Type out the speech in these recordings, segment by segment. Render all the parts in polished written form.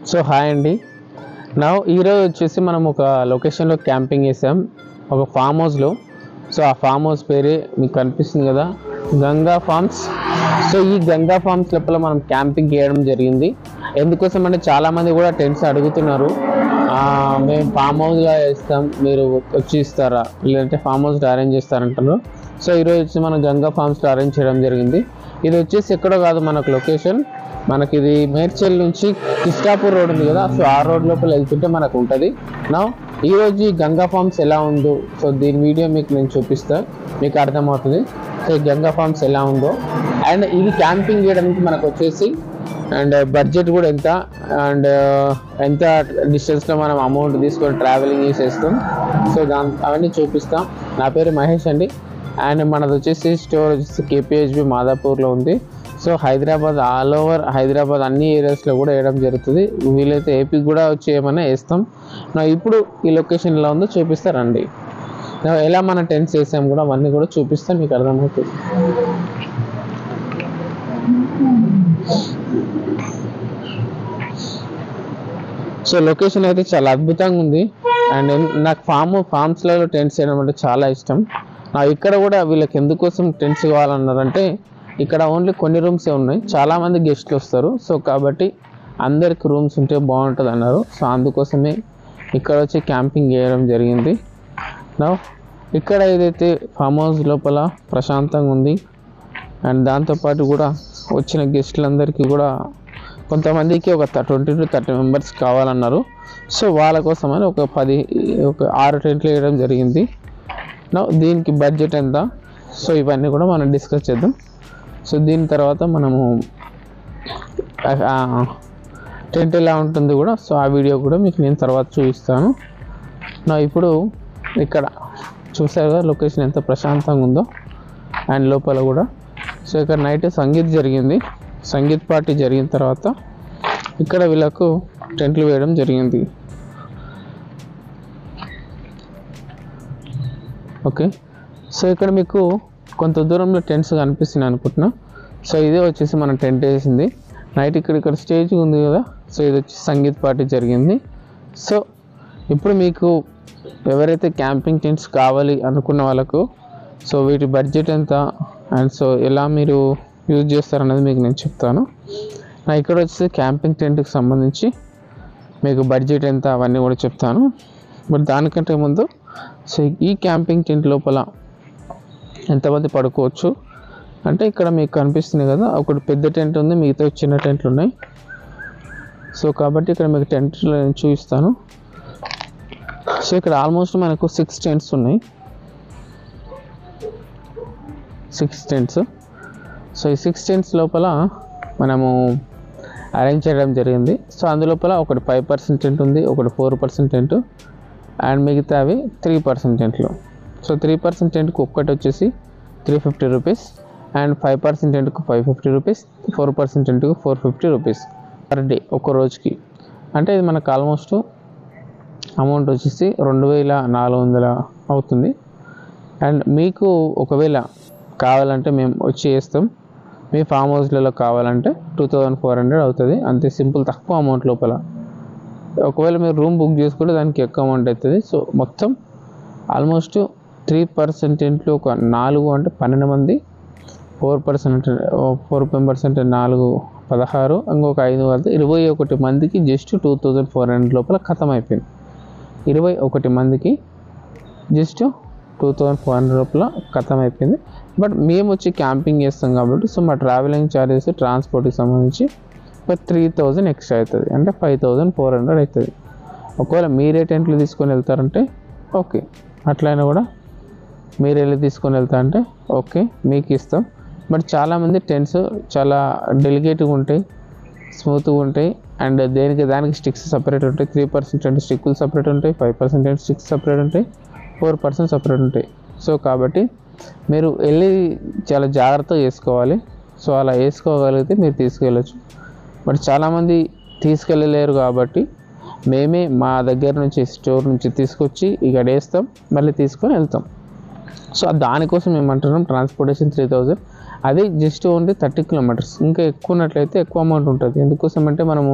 So hi అండి. ఈరోజు వచ్చేసి మనం ఒక లొకేషన్లో క్యాంపింగ్ చేసాం, ఒక ఫామ్ హౌస్లో. సో ఆ ఫామ్ హౌస్ పేరే మీకు కనిపిస్తుంది కదా, గంగా ఫార్మ్స్. సో ఈ గంగా ఫార్మ్స్ లోపల మనం క్యాంపింగ్ చేయడం జరిగింది. ఎందుకోసం అంటే చాలామంది కూడా టెంట్స్ అడుగుతున్నారు, మేము ఫామ్ హౌస్లో వేస్తాం, మీరు వచ్చి ఇస్తారా, లేదంటే ఫామ్ హౌస్లో అరేంజ్ చేస్తారంటారు. సో ఈరోజు వచ్చి మనం గంగా ఫార్మ్స్లో అరేంజ్ చేయడం జరిగింది. ఇది వచ్చేసి ఎక్కడో కాదు, మనకు లొకేషన్ మనకి ఇది మేడ్చల్ నుంచి కిష్టాపూర్ రోడ్ ఉంది కదా, సో ఆ రోడ్ లోపల వెళ్తుంటే మనకు ఉంటుంది. ఈరోజు ఈ గంగా ఫార్మ్స్ ఎలా ఉందో, సో దీని వీడియో మీకు నేను చూపిస్తాను, మీకు అర్థమవుతుంది సో ఈ గంగా ఫార్మ్స్ ఎలా ఉందో. అండ్ ఇది క్యాంపింగ్ చేయడానికి మనకు వచ్చేసి అండ్ బడ్జెట్ కూడా ఎంత, అండ్ ఎంత డిస్టెన్స్లో మనం అమౌంట్ తీసుకొని ట్రావెలింగ్ చేసేస్తాం, సో అవన్నీ చూపిస్తాం. నా పేరు మహేష్ అండి. అండ్ మనది వచ్చేసి స్టోర్ వచ్చేసి కేపీహెచ్బి మాదాపూర్లో ఉంది. So Hyderabad, all over Hyderabad అన్ని ఏరియాస్లో కూడా వేయడం జరుగుతుంది. వీలైతే ఏపీకి కూడా వచ్చి ఏమైనా వేస్తాం. ఇప్పుడు ఈ లొకేషన్ ఎలా ఉందో చూపిస్తారండి. ఎలా మన టెంట్స్ వేసాం కూడా అవన్నీ కూడా చూపిస్తాం, మీకు అర్థమవుతుంది. సో లొకేషన్ అయితే చాలా అద్భుతంగా ఉంది. అండ్ నాకు ఫార్మ్స్లో టెంట్స్ వేయడం అంటే చాలా ఇష్టం. ఇక్కడ కూడా వీళ్ళకి ఎందుకోసం టెంట్స్ కావాలన్నారంటే, ఇక్కడ ఓన్లీ కొన్ని రూమ్సే ఉన్నాయి, చాలామంది గెస్ట్లు వస్తారు. సో కాబట్టి అందరికి రూమ్స్ ఉంటే బాగుంటుంది అన్నారు. సో అందుకోసమే ఇక్కడ వచ్చి క్యాంపింగ్ చేయడం జరిగింది. ఇక్కడ ఏదైతే ఫామ్ హౌస్ లోపల ప్రశాంతంగా ఉంది. అండ్ దాంతోపాటు కూడా వచ్చిన గెస్టులందరికీ కూడా కొంతమందికి ఒక 20 to 30 మెంబర్స్ కావాలన్నారు. సో వాళ్ళ కోసమని ఒక 6 టెంట్లు వేయడం జరిగింది. దీనికి బడ్జెట్ ఎంత, సో ఇవన్నీ కూడా మనం డిస్కస్ చేద్దాం. సో దీని తర్వాత మనము టెంట్ ఎలా ఉంటుంది కూడా, సో ఆ వీడియో కూడా మీకు నేను తర్వాత చూపిస్తాను. ఇప్పుడు ఇక్కడ చూసారు కదా లొకేషన్ ఎంత ప్రశాంతంగా ఉందో, అండ్ లోపల కూడా. సో ఇక్కడ నైట్ సంగీత్ పార్టీ జరిగిన తర్వాత ఇక్కడ వీళ్ళకు టెంట్లు వేయడం జరిగింది. ఓకే, సో ఇక్కడ మీకు కొంత దూరంలో టెంట్స్ కనిపిస్తున్నాయి అనుకుంటున్నా. సో ఇదే వచ్చేసి మనం టెంట్ వేసింది నైట్. ఇక్కడ స్టేజ్ ఉంది కదా, సో ఇది వచ్చి సంగీత్ పార్టీ జరిగింది. సో ఇప్పుడు మీకు ఎవరైతే క్యాంపింగ్ టెంట్స్ కావాలి అనుకున్న వాళ్ళకు, సో వీటి బడ్జెట్ ఎంత, అండ్ సో ఎలా మీరు యూజ్ చేస్తారనేది మీకు నేను చెప్తాను. ఇక్కడ వచ్చేసి క్యాంపింగ్ టెంట్కి సంబంధించి మీకు బడ్జెట్ ఎంత అవన్నీ కూడా చెప్తాను. బట్ దానికంటే ముందు, సో ఈ క్యాంపింగ్ టెంట్ లోపల ఎంతమంది పడుకోవచ్చు అంటే, ఇక్కడ మీకు కనిపిస్తుంది కదా, ఒకటి పెద్ద టెంట్ ఉంది, మిగతా చిన్న టెంట్లు ఉన్నాయి. సో కాబట్టి ఇక్కడ మీకు టెంట్లు నేను చూపిస్తాను. సో ఇక్కడ ఆల్మోస్ట్ మనకు 6 టెంట్స్ ఉన్నాయి, 6 టెంట్స్. సో ఈ 6 టెంట్స్ లోపల మనము అరేంజ్ చేయడం జరిగింది. సో అందులోపల ఒకటి 5% టెంట్ ఉంది, ఒకటి 4% టెంట్, అండ్ మిగతావి 3% టెంట్లు. సో 3% టెంట్కి ఒక్కటి వచ్చేసి 350 rupees, and 5% టెంట్కు 550 rupees, 4% టెంట్కు 450 rupees per day, ఒక రోజుకి. అంటే ఇది మనకు ఆల్మోస్ట్ అమౌంట్ వచ్చేసి 2400 అవుతుంది. అండ్ మీకు ఒకవేళ కావాలంటే మేము వచ్చి వేస్తాం, మీ ఫామ్ హౌస్లలో కావాలంటే 2400 అవుతుంది. అంతే సింపుల్, తక్కువ అమౌంట్ లోపల. ఒకవేళ మీరు రూమ్ బుక్ చేసుకుంటే దానికి ఎక్కువ అమౌంట్ అవుతుంది. సో మొత్తం ఆల్మోస్ట్ 3% టెంట్లు ఒక 4 అంటే 12 మంది, 4 మెంబర్స్ అంటే 4 16, ఇంకొక 5 కలిసి 21 మందికి జస్ట్ 2400 లోపల ఖతం అయిపోయింది. 21 మందికి జస్ట్ 2400 లోపల ఖతం అయిపోయింది. బట్ మేము వచ్చి క్యాంపింగ్ చేస్తాం కాబట్టి, సో మా ట్రావెలింగ్ ఛార్జెస్, ట్రాన్స్పోర్ట్కి సంబంధించి 3000 ఎక్స్ట్రా అవుతుంది, అంటే 5400 అవుతుంది. ఒకవేళ మీరే టెంట్లు తీసుకొని వెళ్తారంటే ఓకే, అట్లయినా కూడా మీరు వెళ్ళి తీసుకొని వెళ్తారంటే ఓకే, మీకు ఇస్తాం. బట్ చాలామంది టెంట్స్ చాలా డెలికేట్గా ఉంటాయి, స్మూత్గా ఉంటాయి, అండ్ దానికి స్టిక్స్ సపరేట్ ఉంటాయి. 3% టెంట్ స్టిక్కులు సపరేట్ ఉంటాయి, 5% టెంట్ స్టిక్స్ సపరేట్ ఉంటాయి, 4% సపరేట్ ఉంటాయి. సో కాబట్టి మీరు వెళ్ళి చాలా జాగ్రత్తగా వేసుకోవాలి. సో అలా వేసుకోగలిగితే మీరు తీసుకెళ్ళచ్చు. బట్ చాలామంది తీసుకెళ్ళలేరు కాబట్టి మేమే మా దగ్గర నుంచి స్టోర్ నుంచి తీసుకొచ్చి ఇక్కడ వేస్తాం, మళ్ళీ తీసుకొని వెళ్తాం. సో దానికోసం ఏమంటున్నాం, ట్రాన్స్పోర్టేషన్ 3000, అది జస్ట్ ఓన్లీ 30 కిలోమీటర్స్. ఇంకా ఎక్కువ ఉన్నట్లయితే ఎక్కువ అమౌంట్ ఉంటుంది. ఎందుకోసం అంటే మనము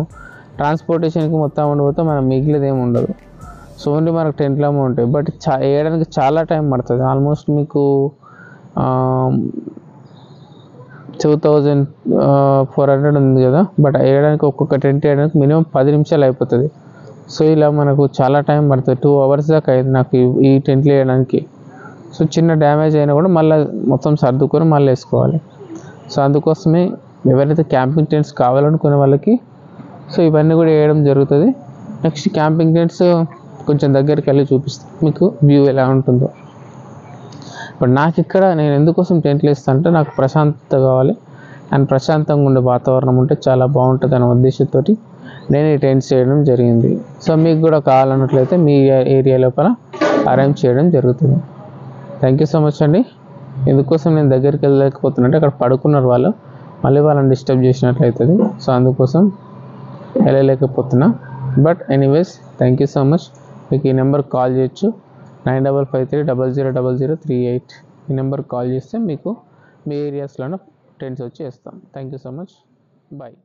ట్రాన్స్పోర్టేషన్కి మొత్తం ఉండిపోతే మనం మిగిలిది ఏమి ఉండదు. సో ఓన్లీ మనకు టెంట్లో ఉంటాయి. బట్ వేయడానికి చాలా టైం పడుతుంది. ఆల్మోస్ట్ మీకు 2400 ఉంది కదా, బట్ వేయడానికి ఒక్కొక్క టెంట్ వేయడానికి మినిమం 10 నిమిషాలు అయిపోతుంది. సో ఇలా మనకు చాలా టైం పడుతుంది. 2 అవర్స్ దాకా అయింది నాకు ఈ టెంట్లు వేయడానికి. సో చిన్న డ్యామేజ్ అయినా కూడా మళ్ళీ మొత్తం సర్దుకొని మళ్ళీ వేసుకోవాలి. సో అందుకోసమే ఎవరైతే క్యాంపింగ్ టెంట్స్ కావాలనుకునే వాళ్ళకి సో ఇవన్నీ కూడా వేయడం జరుగుతుంది. నెక్స్ట్ క్యాంపింగ్ టెంట్స్ కొంచెం దగ్గరికి వెళ్ళి చూపిస్తాను మీకు వ్యూ ఎలా ఉంటుందో. బట్ నాకు ఇక్కడ నేను ఎందుకోసం టెంట్లు వేస్తాను అంటే నాకు ప్రశాంతత కావాలి అండ్ ప్రశాంతంగా ఉండే వాతావరణం ఉంటే చాలా బాగుంటుంది అనే ఉద్దేశంతో నేను ఈ టెంట్స్ చేయడం జరిగింది. సో మీకు కూడా కావాలన్నట్లయితే మీ ఏరియా లోపల అరేంజ్ చేయడం జరుగుతుంది. థ్యాంక్ యూ సో మచ్ అండి. ఎందుకోసం నేను దగ్గరికి వెళ్ళలేకపోతున్నా అక్కడ పడుకున్నారు వాళ్ళు, మళ్ళీ వాళ్ళని డిస్టర్బ్ చేసినట్లయితుంది. సో అందుకోసం వెళ్ళలేకపోతున్నా. But anyways thank you so much. మీకు ఈ నెంబర్కి కాల్ చేయొచ్చు 9553000038. ఈ నెంబర్కి కాల్ చేస్తే మీకు మీ ఏరియాస్లోనే టెంట్స్ వచ్చి వేస్తాం. Thank you so much. Bye.